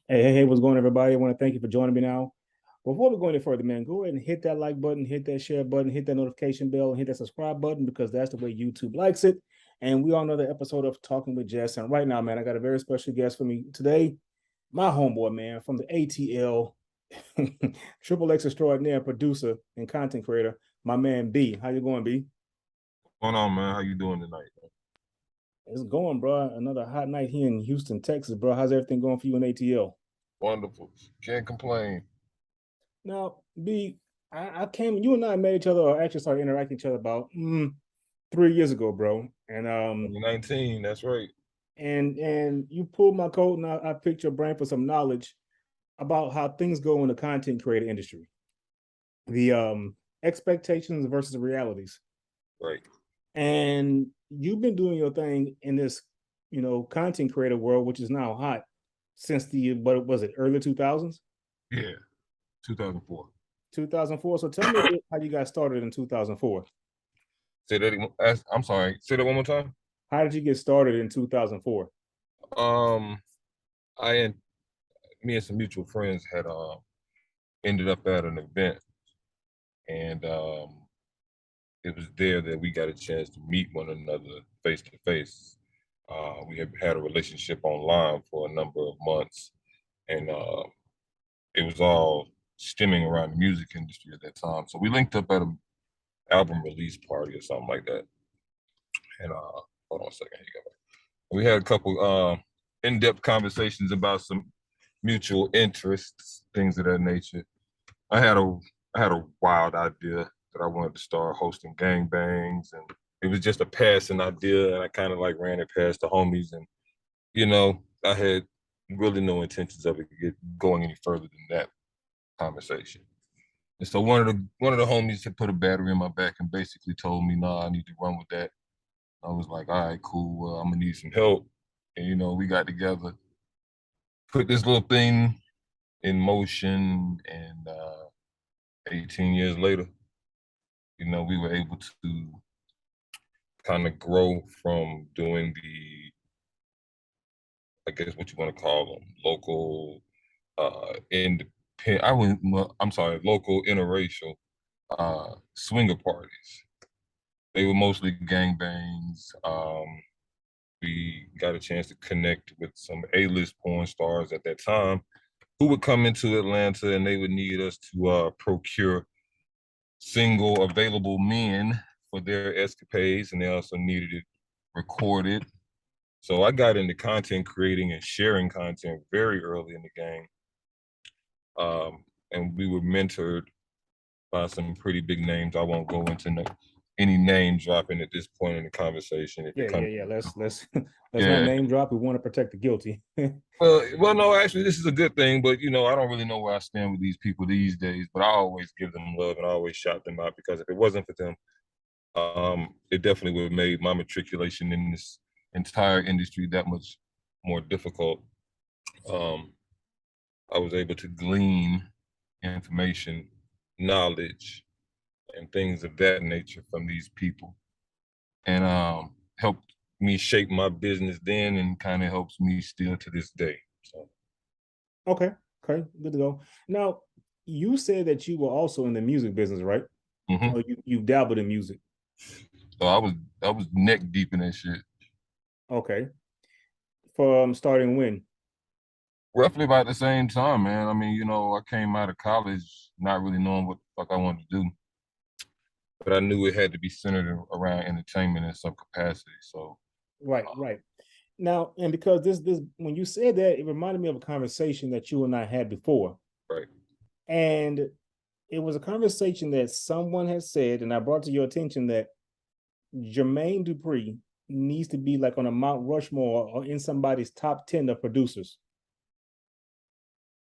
Hey, what's going on, everybody? I want to thank you for joining me now. Before we go any further, man, go ahead and hit that like button, hit that share button, hit that notification bell, and hit that subscribe button because that's the way YouTube likes it. And we all know the episode of Talking with Jess. And right now, man, I got a very special guest for me today. My homeboy, man, from the ATL, Triple X extraordinaire producer and content creator, my man B. How you going, B? Going on, man? How you doing tonight? It's going, bro. Another hot night here in Houston, Texas, bro. How's everything going for you in ATL? Wonderful. Can't complain. Now, B, I came, you and I met each other or actually started interacting with each other about 3 years ago, bro. And 2019, that's right. and you pulled my coat and I picked your brain for some knowledge about how things go in the content creator industry. The expectations versus realities. Right. And you've been doing your thing in this, content creator world, which is now hot since the what was it, early 2000s? Yeah. 2004. 2004. So tell me a bit how you got started in 2004. Say that again. I'm sorry. Say that one more time. How did you get started in 2004? Um, I and me and some mutual friends had ended up at an event, and it was there that we got a chance to meet one another face to face. We had had a relationship online for a number of months, and it was all stemming around the music industry at that time. So we linked up at an album release party or something like that. And hold on a second, here you go. We had a couple in-depth conversations about some mutual interests, things of that nature. I had a I had a wild idea that I wanted to start hosting gangbangs, and it was just a passing idea, and I kind of like ran it past the homies, and I had really no intentions of it going any further than that conversation. And so one of the homies had put a battery in my back and basically told me, "Nah, I need to run with that." I was like, "All right, cool. Well, I'm gonna need some help." And we got together, put this little thing in motion, and 18 years later, we were able to kind of grow from doing I guess what you want to call them, local, independent. I'm sorry, local interracial swinger parties. They were mostly gangbangs. We got a chance to connect with some A-list porn stars at that time who would come into Atlanta and they would need us to procure single available men for their escapades, and they also needed it recorded. So I got into content creating and sharing content very early in the game. And we were mentored by some pretty big names. I won't go into any name dropping at this point in the conversation. If it comes, Yeah. Let's let's not yeah. name drop. We want to protect the guilty. Well, no, actually, this is a good thing. But I don't really know where I stand with these people these days. But I always give them love and I always shout them out because if it wasn't for them, it definitely would have made my matriculation in this entire industry that much more difficult. Um, I was able to glean information, knowledge, and things of that nature from these people, and helped me shape my business then, and kind of helps me still to this day. So, Okay, okay, good to go. Now, you said that you were also in the music business, right? mhm. Or you dabbled in music. So I was neck deep in that shit. Okay, from starting when? Roughly about the same time, man. I mean, I came out of college not really knowing what the fuck I wanted to do, but I knew it had to be centered around entertainment in some capacity. So, Right, right. Now, and because this when you said that, it reminded me of a conversation that you and I had before, right. and it was a conversation that someone had said, and I brought to your attention that Jermaine Dupri needs to be like on a Mount Rushmore or in somebody's top 10 of producers.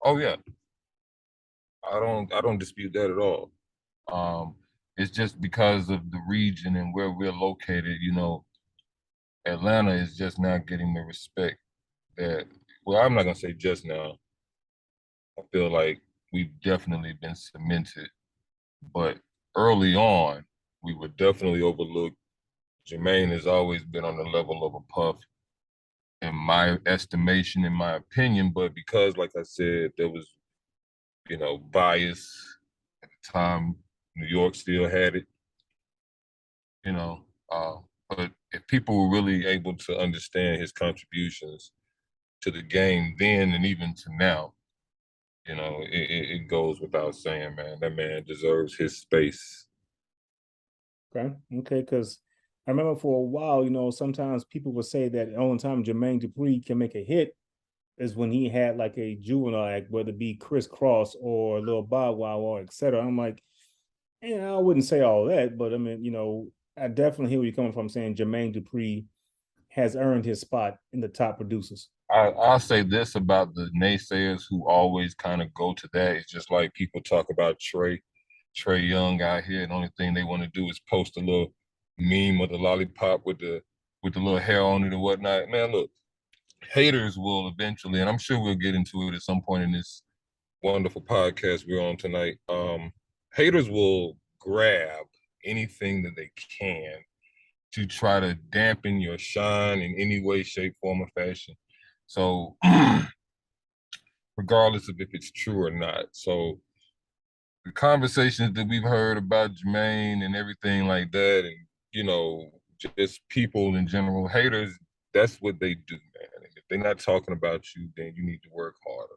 Oh yeah, I don't dispute that at all. Um, it's just because of the region and where we're located. Atlanta is just not getting the respect that. Well, I'm not gonna say just now. I feel like we've definitely been cemented, but early on, we were definitely overlooked. Jermaine has always been on the level of a Puff, in my estimation, in my opinion. But because, like I said, there was, bias at the time, New York still had it, you know. Uh, but if people were really able to understand his contributions to the game then and even to now, it goes without saying, man, that man deserves his space. Okay, okay, because I remember for a while, sometimes people would say that the only time Jermaine Dupri can make a hit is when he had like a juvenile act, whether it be Chris Cross or Lil Bow Wow or etc. I'm like, I wouldn't say all that, but I mean, I definitely hear where you're coming from saying Jermaine Dupri has earned his spot in the top producers. I'll say this about the naysayers who always kind of go to that. It's just like people talk about Trey Young out here, and the only thing they want to do is post a little meme of the lollipop with the little hair on it and whatnot. Man, look, haters will eventually, and I'm sure we'll get into it at some point in this wonderful podcast we're on tonight. Haters will grab anything that they can to try to dampen your shine in any way, shape, form, or fashion. So, regardless of if it's true or not. So, the conversations that we've heard about Jermaine and everything like that, and just people in general, haters, that's what they do, man. And if they're not talking about you, then you need to work harder.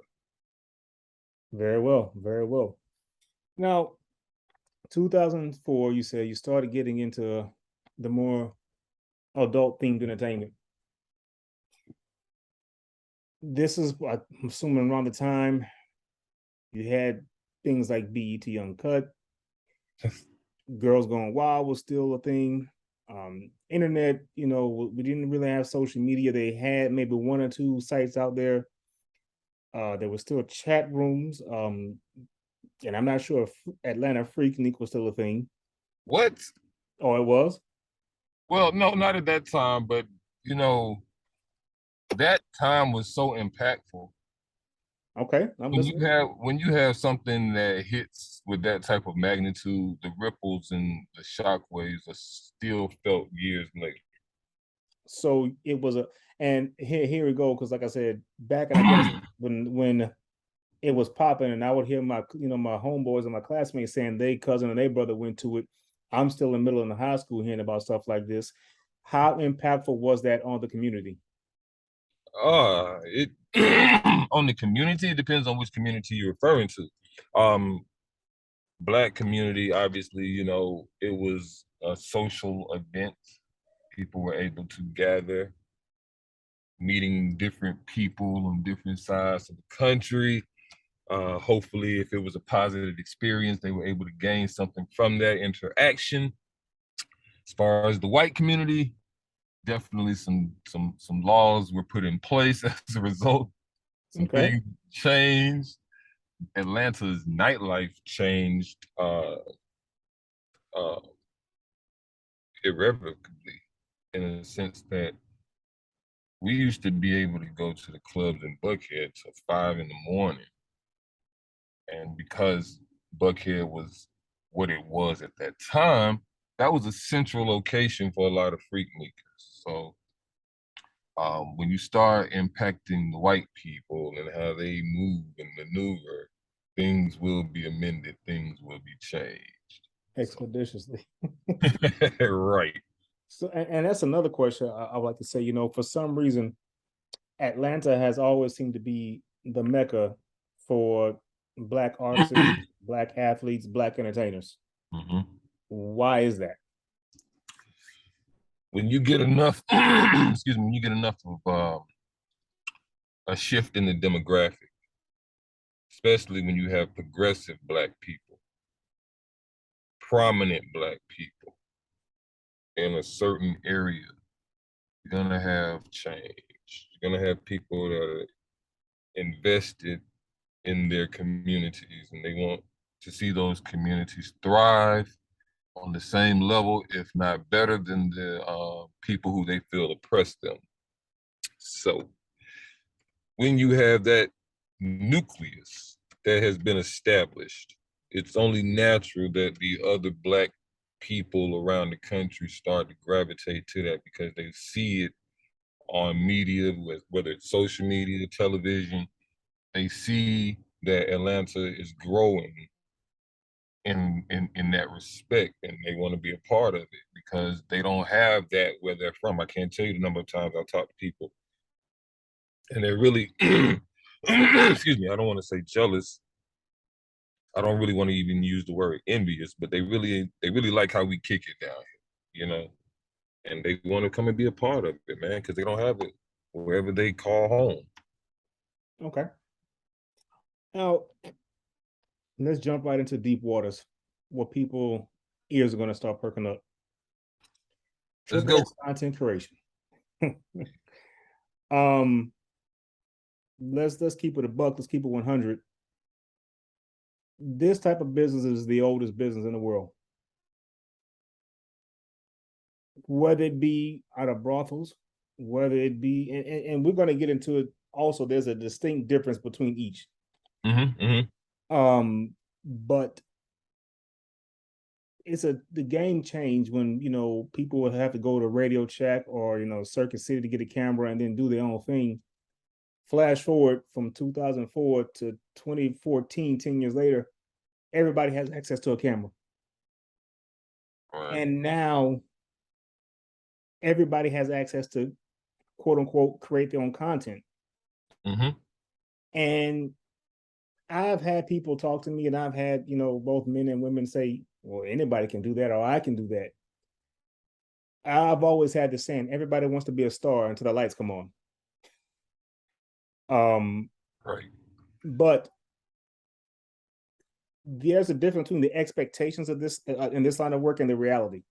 Very well, very well. Now, 2004, you said you started getting into the more adult themed entertainment. This is, I'm assuming, around the time you had things like BET Uncut, Girls Gone Wild was still a thing. Internet, we didn't really have social media. They had maybe one or two sites out there. There were still chat rooms. And I'm not sure if Atlanta Freak League was still a thing. What? Oh, it was? Well, no, not at that time, but that time was so impactful. Okay, I'm listening. When you have something that hits with that type of magnitude, the ripples and the shock waves are still felt years later. So it was and here we go, because like I said, back in, I guess, when it was popping, and I would hear my my homeboys and my classmates saying they cousin and their brother went to it. I'm still in the middle of the high school hearing about stuff like this. How impactful was that on the community? It on the community, it depends on which community you're referring to. Black community, obviously, it was a social event. People were able to gather, meeting different people on different sides of the country. Hopefully, if it was a positive experience, they were able to gain something from that interaction. As far as the white community, definitely some laws were put in place as a result. Some Okay. things changed. Atlanta's nightlife changed uh, irrevocably, in a sense that we used to be able to go to the clubs in Buckhead till 5 in the morning. And because Buckhead was what it was at that time, that was a central location for a lot of freak makers. So when you start impacting the white people and how they move and maneuver, things will be amended, things will be changed. Expeditiously. Right. So, and that's another question I would like to say. For some reason, Atlanta has always seemed to be the mecca for Black artists, Black athletes, Black entertainers. Mm-hmm. Why is that? When you get enough, excuse me, when you get enough of a shift in the demographic, especially when you have progressive Black people, prominent Black people in a certain area, you're gonna have change. You're gonna have people that are invested in their communities and they want to see those communities thrive on the same level, if not better than the people who they feel oppress them. So when you have that nucleus that has been established, it's only natural that the other Black people around the country start to gravitate to that because they see it on media, whether it's social media, television, they see that Atlanta is growing in that respect, and they want to be a part of it because they don't have that where they're from. I can't tell you the number of times I've talked to people and they're really excuse me, I don't want to say jealous. I don't really want to even use the word envious, but they really like how we kick it down here, and they want to come and be a part of it, man, because they don't have it wherever they call home. Okay. Now, let's jump right into deep waters where people ears are going to start perking up. Let's go. XXX content creation. um, let's keep it a buck. Let's keep it 100. This type of business is the oldest business in the world. Whether it be out of brothels, whether it be, and we're going to get into it. Also, there's a distinct difference between each. But it's the game changed when people would have to go to Radio Shack or Circuit City to get a camera and then do their own thing. Flash forward from 2004 to 2014, 10 years later, everybody has access to a camera. Right. And now everybody has access to, quote unquote, create their own content. And I've had people talk to me, and I've had, both men and women say, well, anybody can do that, or I can do that. I've always had the saying, everybody wants to be a star until the lights come on. Right. But there's a difference between the expectations of this in this line of work and the reality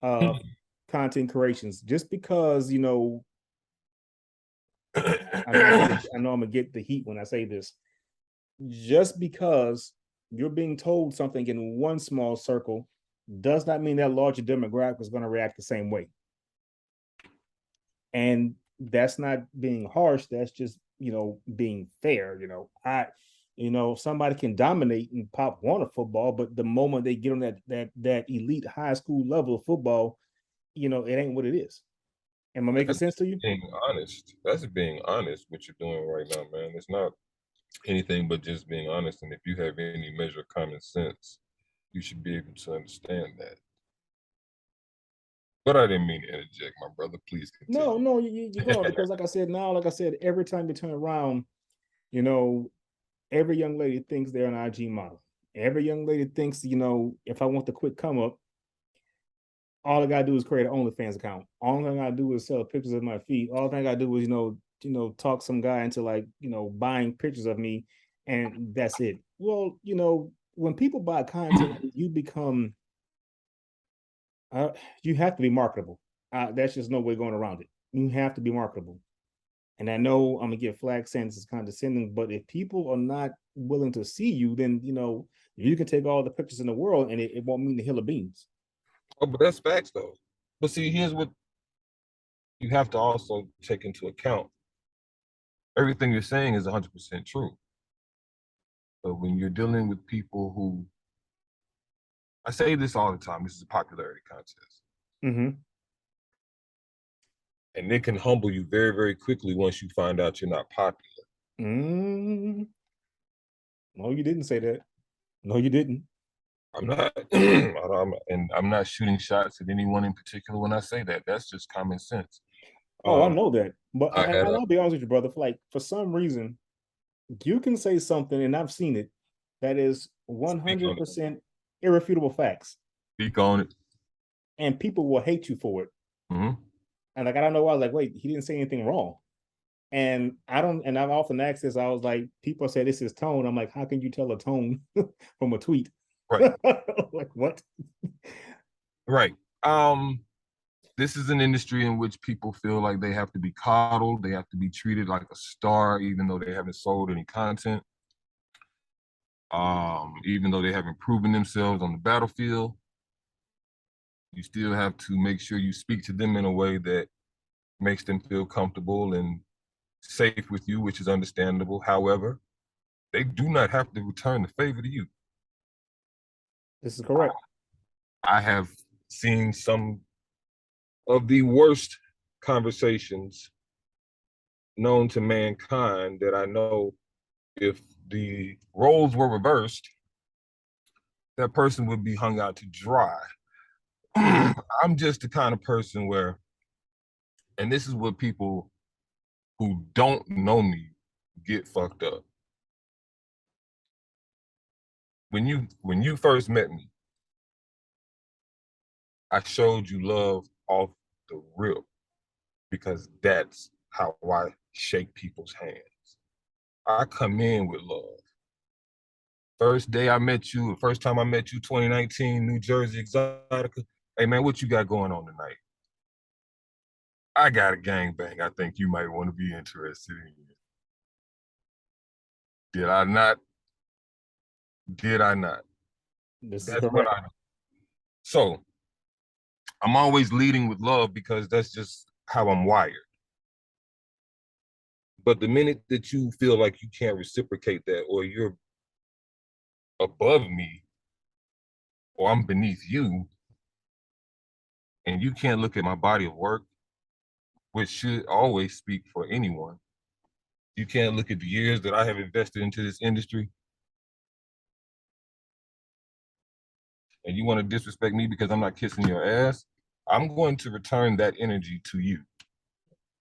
of content creations. Just because, I know I'm gonna get the heat when I say this. Just because you're being told something in one small circle does not mean that larger demographic is going to react the same way. And that's not being harsh. That's just, being fair. Somebody can dominate in Pop Warner football, but the moment they get on that elite high school level of football, it ain't what it is. Am I making sense to you? Being honest. That's being honest what you're doing right now, man. It's not anything but just being honest. And if you have any measure of common sense, you should be able to understand that. But I didn't mean to interject, my brother. Please continue. No, you're going, because like I said, every time you turn around, every young lady thinks they're an IG model. Every young lady thinks, if I want the quick come up, all I gotta do is create an OnlyFans account. All I gotta do is sell pictures of my feet. All I gotta do is, talk some guy into buying pictures of me, and that's it. Well, when people buy content, you become you have to be marketable. That's just no way going around it. You have to be marketable. And I know I'm gonna get flagged saying this is condescending, but if people are not willing to see you, then you can take all the pictures in the world and it won't mean the hill of beans. Oh, but that's facts though. But see, here's what you have to also take into account. Everything you're saying is 100% true. But when you're dealing with people who, I say this all the time, this is a popularity contest. And it can humble you very, very quickly once you find out you're not popular. No, you didn't say that. No, you didn't. I'm not, and I'm not shooting shots at anyone in particular when I say that. That's just common sense. I know that, but I'll be honest with you, brother. For some reason, you can say something, and I've seen it, that is 100% irrefutable facts. Speak on it. And people will hate you for it. And I don't know why. I was like, wait, he didn't say anything wrong. And I've often asked this. I was like, people say this is tone. I'm like, how can you tell a tone from a tweet? Right. Like what? Right. This is an industry in which people feel like they have to be coddled, they have to be treated like a star, even though they haven't sold any content, even though they haven't proven themselves on the battlefield. You still have to make sure you speak to them in a way that makes them feel comfortable and safe with you, which is understandable. However, they do not have to return the favor to you. This is correct. I have seen some of the worst conversations known to mankind that I know if the roles were reversed, that person would be hung out to dry. I'm just the kind of person where, and this is what people who don't know me get fucked up. When you first met me, I showed you love off the rip because that's how I shake people's hands. I come in with love. First day I met you, first time I met you, 2019, New Jersey Exotica. Hey man, what you got going on tonight? I got a gangbang I think you might want to be interested in. Did I not? Did I not? This is That's what correct. I do. So I'm always leading with love because that's just how I'm wired. But the minute that you feel like you can't reciprocate that, or you're above me, or I'm beneath you, and you can't look at my body of work, which should always speak for anyone, you can't look at the years that I have invested into this industry, and you want to disrespect me because I'm not kissing your ass, I'm going to return that energy to you.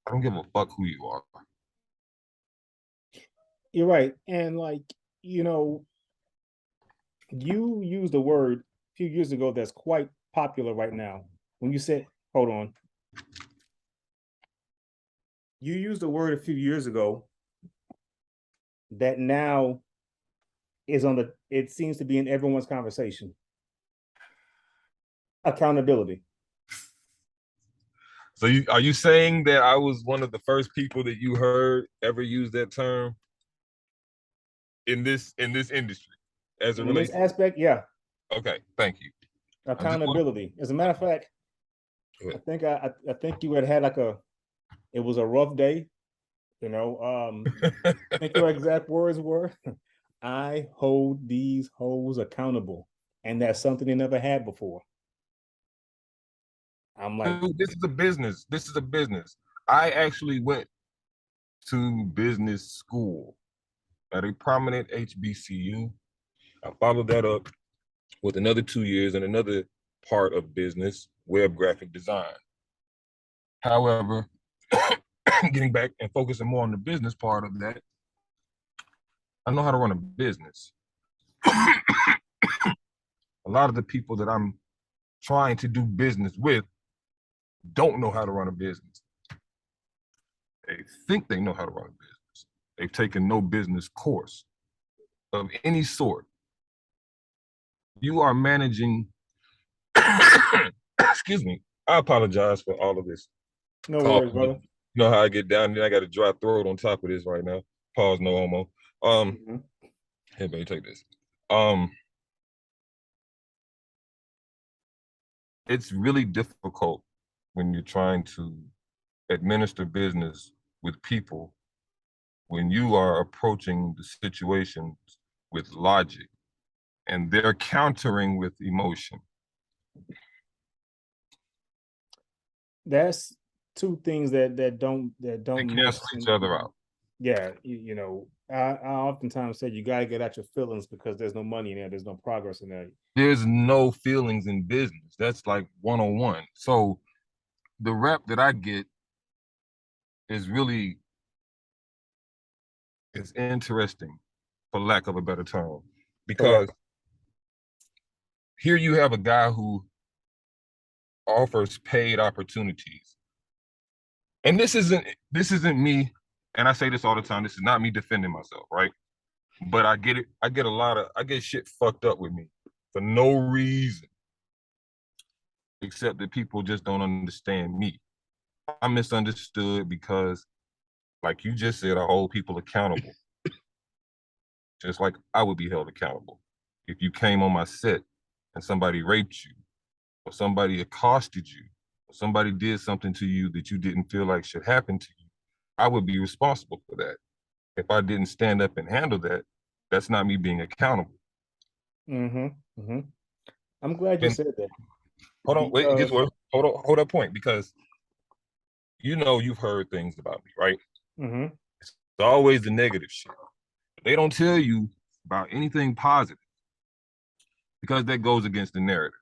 I don't give a fuck who you are. You're right. And like, you know, you used a word a few years ago that's quite popular right now. When you said, hold on. You used a word a few years ago that now is on the, it seems to be in everyone's conversation. Accountability. So are you saying that I was one of the first people that you heard ever use that term in this industry as it In this relates? aspect, yeah. Okay, thank you. Accountability. As a matter of fact, I think you had like it was a rough day, you know. I think your exact words were, I hold these hoes accountable. And that's something they never had before. I'm like, Dude, this is a business. This is a business. I actually went to business school at a prominent HBCU. I followed that up with another 2 years in another part of business, web graphic design. However, getting back and focusing more on the business part of that, I know how to run a business. A lot of the people that I'm trying to do business with don't know how to run a business. They think they know how to run a business. They've taken no business course of any sort. You are managing, excuse me, I apologize for all of this no worries, coughing. brother. You know how I get down there, I got a dry throat on top of this right now. Pause, no homo. Hey, baby, take this. It's really difficult when you're trying to administer business with people when you are approaching the situations with logic and they're countering with emotion. That's two things that don't They mix. cancel each other out. Yeah, you know, I oftentimes say you gotta get out your feelings because there's no money in there, there's no progress in there. There's no feelings in business. That's like 101. So the rep that I get is really is interesting, for lack of a better term, because Correct. here you have a guy who offers paid opportunities. And this isn't me, and I say this all the time, this is not me defending myself, right? But I get it, I get shit fucked up with me for no reason, except that people just don't understand me. I'm misunderstood because, like you just said, I hold people accountable. Just like I would be held accountable. If you came on my set and somebody raped you, or somebody accosted you, or somebody did something to you that you didn't feel like should happen to you, I would be responsible for that. If I didn't stand up and handle that, that's not me being accountable. I'm glad you And said that hold on, wait, it gets because worse. Hold that point, because you know, you've heard things about me, right? Mm-hmm. It's always the negative shit. They don't tell you about anything positive because that goes against the narrative.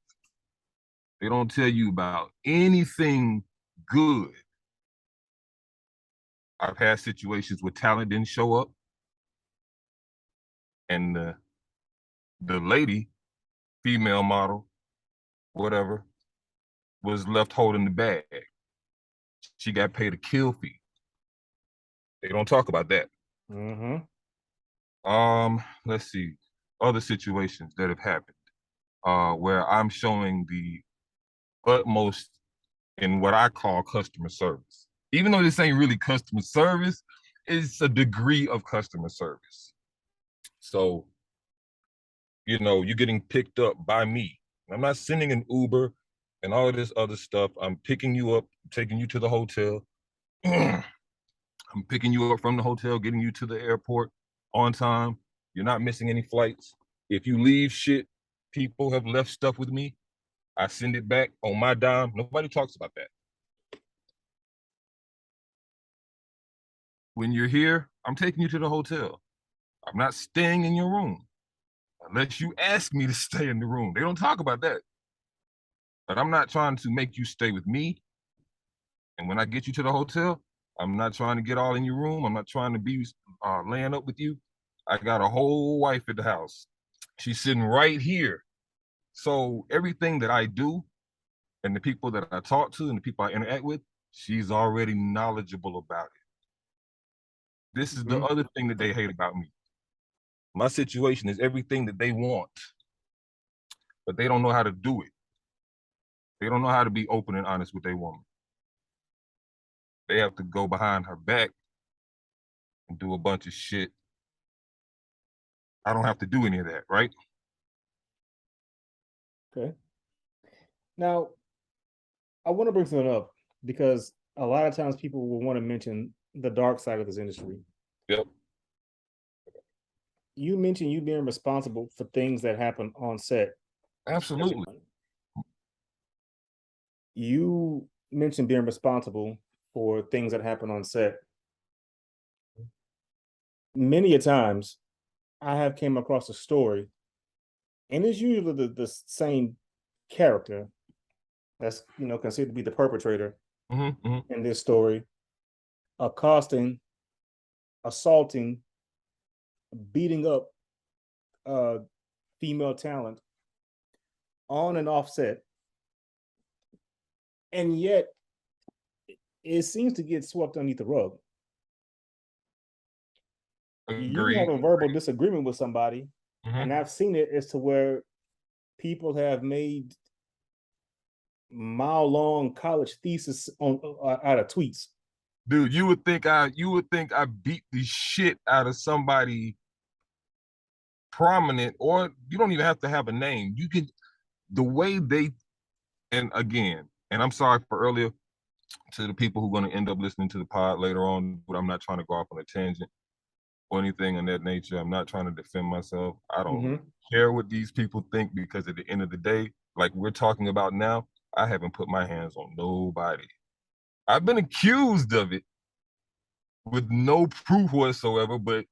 They don't tell you about anything good. I've had situations where talent didn't show up, and the lady, female model, whatever, was left holding the bag. She got paid a kill fee. They don't talk about that. Mm-hmm. Let's see, other situations that have happened where I'm showing the utmost in what I call customer service. Even though this ain't really customer service, it's a degree of customer service. So, you know, you're getting picked up by me. I'm not sending an Uber and all of this other stuff. I'm picking you up, taking you to the hotel. I'm picking you up from the hotel, getting you to the airport on time. You're not missing any flights. If you leave shit, people have left stuff with me. I send it back on my dime. Nobody talks about that. When you're here, I'm taking you to the hotel. I'm not staying in your room unless you ask me to stay in the room. They don't talk about that. But I'm not trying to make you stay with me. And when I get you to the hotel, I'm not trying to get all in your room. I'm not trying to be laying up with you. I got a whole wife at the house. She's sitting right here. So everything that I do and the people that I talk to and the people I interact with, she's already knowledgeable about it. This is the Mm-hmm. other thing that they hate about me. My situation is everything that they want, but they don't know how to do it. They don't know how to be open and honest with their woman. They have to go behind her back and do a bunch of shit. I don't have to do any of that, right? Okay. Now, I want to bring something up because a lot of times people will want to mention the dark side of this industry. Yep. You mentioned you being responsible for things that happen on set. Absolutely. You mentioned being responsible for things that happen on set. Many a times, I have came across a story, and it's usually the same character that's considered to be the perpetrator Mm-hmm. in this story, accosting, assaulting, beating up female talent on and off set, and yet it seems to get swept underneath the rug. You have Agreed. a verbal disagreement with somebody, and Mm-hmm. I've seen it as to where people have made mile-long college thesis on out of tweets. Dude, you would think I beat the shit out of somebody prominent, or you don't even have to have a name. You can the way they and again, and I'm sorry for earlier to the people who are going to end up listening to the pod later on, but I'm not trying to go off on a tangent or anything of that nature. I'm not trying to defend myself. I don't Mm-hmm. really care what these people think because at the end of the day, like we're talking about now, I haven't put my hands on nobody. I've been accused of it with no proof whatsoever, but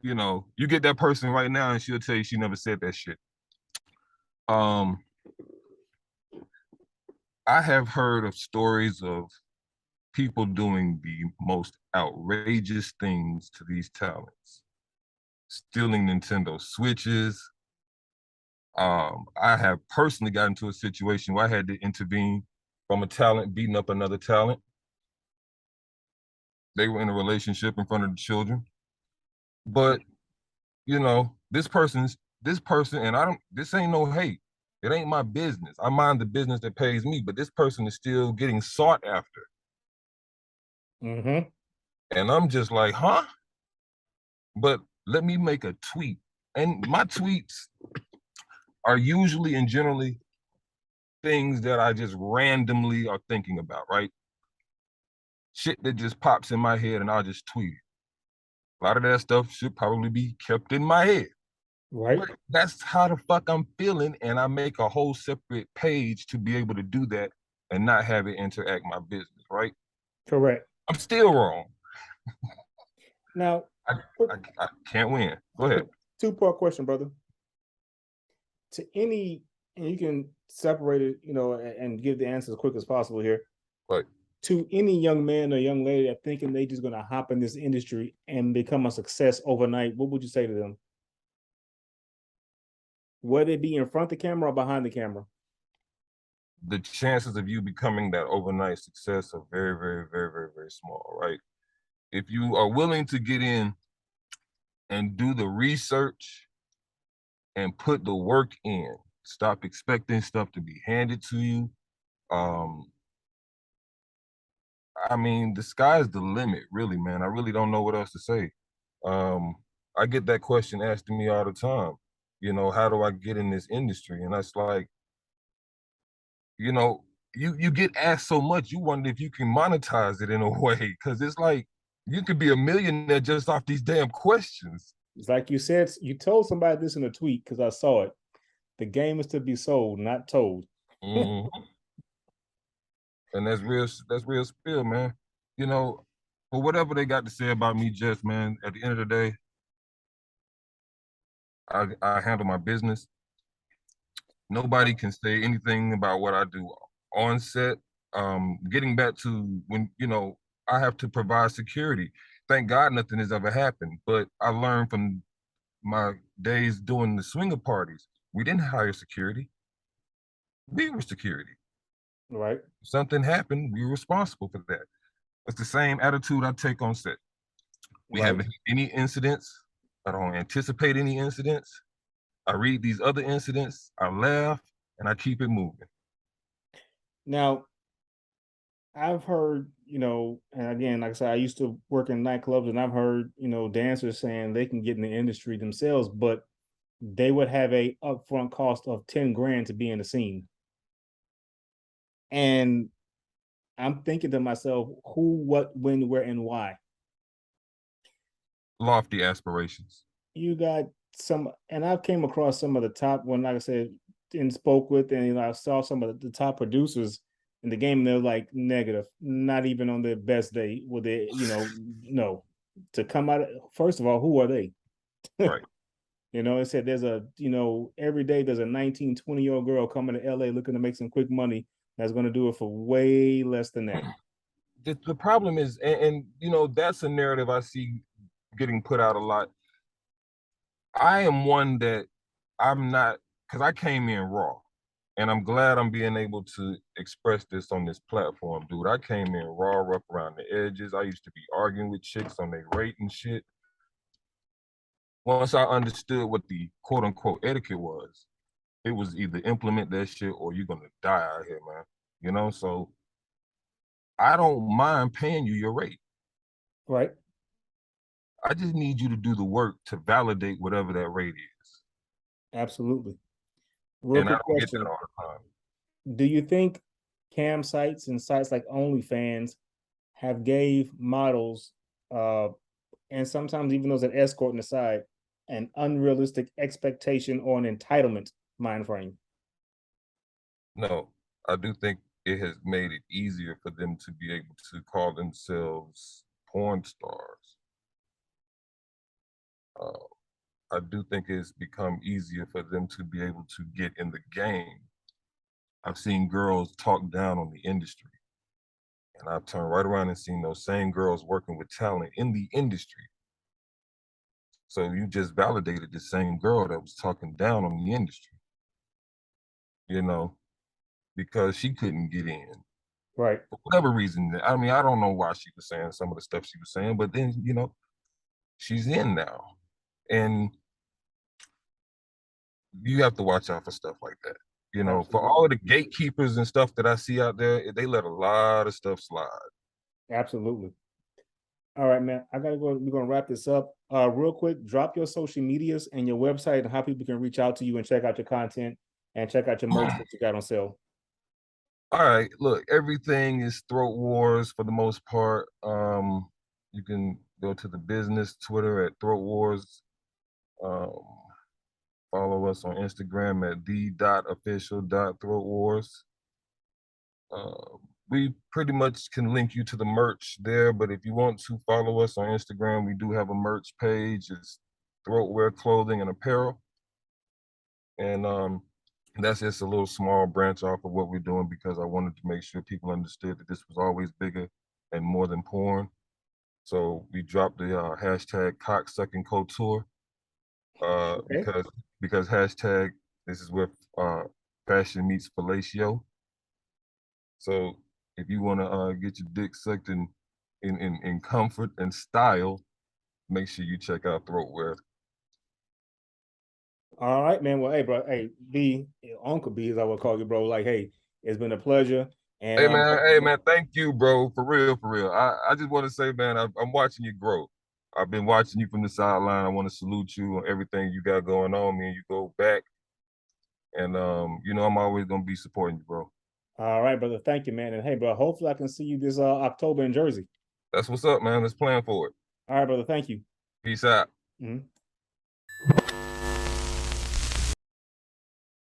you know, you get that person right now and she'll tell you she never said that shit. Um, I have heard of stories of people doing the most outrageous things to these talents, stealing Nintendo Switches. I have personally got into a situation where I had to intervene from a talent beating up another talent. They were in a relationship in front of the children. But, you know, this person, and I don't, this ain't no hate. It ain't my business. I mind the business that pays me, but this person is still getting sought after. Mm-hmm. And I'm just like, huh? But let me make a tweet. And my tweets are usually and generally things that I just randomly are thinking about, right? Shit that just pops in my head and I'll just tweet it. A lot of that stuff should probably be kept in my head. Right. But that's how the fuck I'm feeling. And I make a whole separate page to be able to do that and not have it interact my business, right? Correct. I'm still wrong. Now, I, I can't win. Go ahead. two-part question, brother. To any, and you can separate it, and give the answer as quick as possible here. Right. To any young man or young lady that thinking they just gonna hop in this industry and become a success overnight, what would you say to them? Whether it be in front of the camera or behind the camera? The chances of you becoming that overnight success are very, very, very, very, very small, right? If you are willing to get in and do the research and put the work in, stop expecting stuff to be handed to you. I mean, the sky's the limit, really, man. I really don't know what else to say. Um, I get that question asked to me all the time. How do I get in this industry? And that's like, you know, you get asked so much, you wonder if you can monetize it in a way, because it's like you could be a millionaire just off these damn questions. It's like you said, you told somebody this in a tweet because I saw it. The game is to be sold, not told. Mhm. And that's real spill, man. You know, for whatever they got to say about me, just man, at the end of the day, I handle my business. Nobody can say anything about what I do on set. Getting back to when, I have to provide security. Thank God nothing has ever happened. But I learned from my days doing the swinger parties, we didn't hire security. We were security. Right. If something happened, we were responsible for that. It's the same attitude I take on set. We Right. haven't had any incidents. I don't anticipate any incidents. I read these other incidents, I laugh, and I keep it moving. Now, I've heard, and again, like I said, I used to work in nightclubs, and I've heard, dancers saying they can get in the industry themselves, but they would have a upfront cost of 10 grand to be in the scene. And I'm thinking to myself, who, what, when, where, and why? Lofty aspirations. You got some, and I've came across some of the top one, like I said, and spoke with, and I saw some of the top producers in the game. And they're like negative, not even on their best day. Would they, no, to come out. First of all, who are they? Right. It said there's every day there's a 19, 20-year-old girl coming to LA looking to make some quick money that's going to do it for way less than that. The problem is, that's a narrative I see getting put out a lot. I am one that I'm not, because I came in raw. And I'm glad I'm being able to express this on this platform, dude. I came in raw, rough around the edges. I used to be arguing with chicks on their rate and shit. Once I understood what the quote unquote etiquette was, it was either implement that shit or you're gonna die out here, man. So I don't mind paying you your rate. Right. I just need you to do the work to validate whatever that rate is. Absolutely. Real And I quick don't get that question. all the time. Do you think cam sites and sites like OnlyFans have gave models, uh, and sometimes even those that escorting aside, an unrealistic expectation or an entitlement mind frame? No, I do think it has made it easier for them to be able to call themselves porn stars. Uh, I do think it's become easier for them to be able to get in the game. I've seen girls talk down on the industry, and I've turned right around and seen those same girls working with talent in the industry. So you just validated the same girl that was talking down on the industry, you know, because she couldn't get in. Right. For whatever reason. I mean, I don't know why she was saying some of the stuff she was saying, but then, she's in now. And you have to watch out for stuff like that. For Absolutely. all of the gatekeepers and stuff that I see out there, they let a lot of stuff slide. Absolutely. All right, man. I gotta go. We're gonna wrap this up. Real quick, drop your social medias and your website and how people can reach out to you and check out your content and check out your merch that you got on sale. All right, look, everything is Throat Wars for the most part. You can go to the business Twitter at Throat Wars. Um, follow us on Instagram at the.official.throatwars. we pretty much can link you to the merch there. But if you want to follow us on Instagram, we do have a merch page. It's throatwear clothing and apparel. And that's just a little small branch off of what we're doing because I wanted to make sure people understood that this was always bigger and more than porn. So we dropped the hashtag cocksucking couture Okay. because hashtag this is where fashion meets fellatio. So if you want to get your dick sucked in comfort and style, make sure you check out throatwear. All right, man. Well, hey, bro. Hey, B, Uncle B, as I would call you, bro. Like, hey, it's been a pleasure. And Hey man, thank you, bro. For real, for real. I just want to say, man, I'm watching you grow. I've been watching you from the sideline. I want to salute you on everything you got going on, man. You go back, and you know I'm always gonna be supporting you, bro. all right, brother. Thank you, man. And hey, bro, hopefully I can see you this October in Jersey. That's what's up, man. Let's plan for it. All right, brother. Thank you. Peace out. Mhm.